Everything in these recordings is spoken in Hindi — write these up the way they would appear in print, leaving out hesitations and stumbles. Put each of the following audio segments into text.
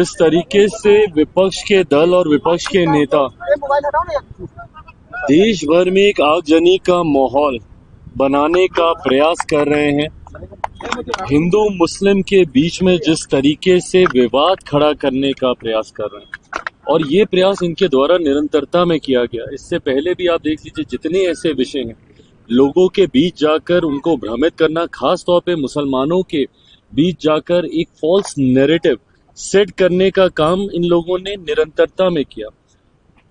इस तरीके से विपक्ष के दल और विपक्ष के नेता देश भर में एक आगजनी का माहौल बनाने का प्रयास कर रहे हैं। हिंदू मुस्लिम के बीच में जिस तरीके से विवाद खड़ा करने का प्रयास कर रहे हैं और ये प्रयास इनके द्वारा निरंतरता में किया गया। इससे पहले भी आप देख लीजिए जितने ऐसे विषय हैं, लोगों के बीच जाकर उनको भ्रमित करना, खास तौर पे मुसलमानों के बीच जाकर एक फॉल्स नैरेटिव सेट करने का काम इन लोगों ने निरंतरता में किया।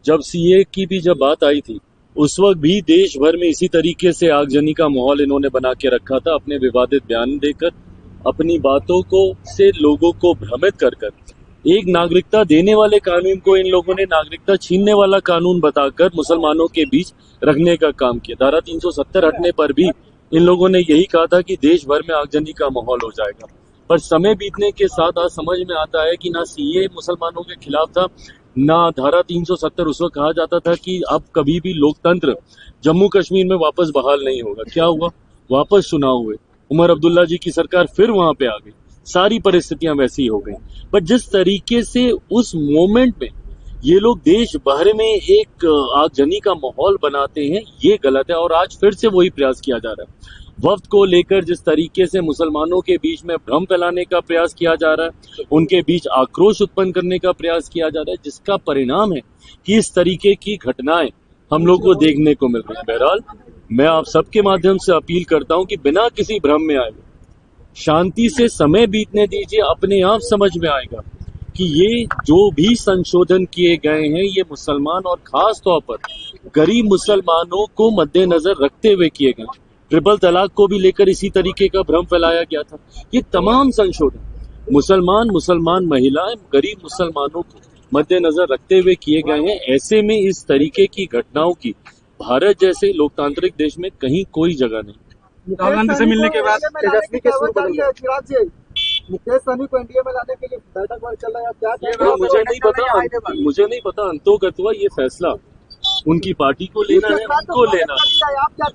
जब सीए की भी जब बात आई थी उस वक्त भी देश भर में इसी तरीके से आगजनी का माहौल इन्होंने बना के रखा था, अपने विवादित बयान देकर, अपनी बातों को से लोगों को भ्रमित कर एक नागरिकता देने वाले कानून को इन लोगों ने नागरिकता छीनने वाला कानून बताकर मुसलमानों के बीच रखने का काम किया। धारा 370 हटने पर भी इन लोगों ने यही कहा था कि देश भर में आगजनी का माहौल हो जाएगा, पर समय बीतने के साथ आज समझ में आता है कि ना सीए मुसलमानों के खिलाफ था, ना धारा 370 उस वक्त कहा जाता था कि अब कभी भी लोकतंत्र जम्मू कश्मीर में वापस बहाल नहीं होगा। क्या हुआ? वापस चुनाव हुए, उमर अब्दुल्ला जी की सरकार फिर वहां पे आ गई, सारी परिस्थितियां वैसी हो गई। पर जिस तरीके से उस मोमेंट में ये लोग देश भर में एक आगजनी का माहौल बनाते हैं, ये गलत है और आज फिर से वही प्रयास किया जा रहा है। वक्त को लेकर जिस तरीके से मुसलमानों के बीच में भ्रम फैलाने का प्रयास किया जा रहा है, उनके बीच आक्रोश उत्पन्न करने का प्रयास किया जा रहा है, जिसका परिणाम है कि इस तरीके की घटनाएं हम लोग को देखने को मिल रही है। बहरहाल मैं आप सबके माध्यम से अपील करता हूं कि बिना किसी भ्रम में आए शांति से समय बीतने दीजिए। अपने आप समझ में आएगा कि ये जो भी संशोधन किए गए हैं ये मुसलमान और खास तौर पर गरीब मुसलमानों को मद्देनजर रखते हुए किए गए। ट्रिपल तलाक को भी लेकर इसी तरीके का भ्रम फैलाया गया था। ये तमाम संशोधन मुसलमान महिलाएं, गरीब मुसलमानों को मद्देनजर रखते हुए किए गए हैं। ऐसे में इस तरीके की घटनाओं की भारत जैसे लोकतांत्रिक देश में कहीं कोई जगह नहीं। राहुल गांधी से मिलने के बाद तेजस्वी के सुर बदल गए। मुकेश सहनी को एनडीए में लाने के लिए बैठक चल रहा है, क्या कहेंगे? मुझे नहीं पता अंतोगत्वा ये फैसला उनकी पार्टी को लेना है, उनको लेना है।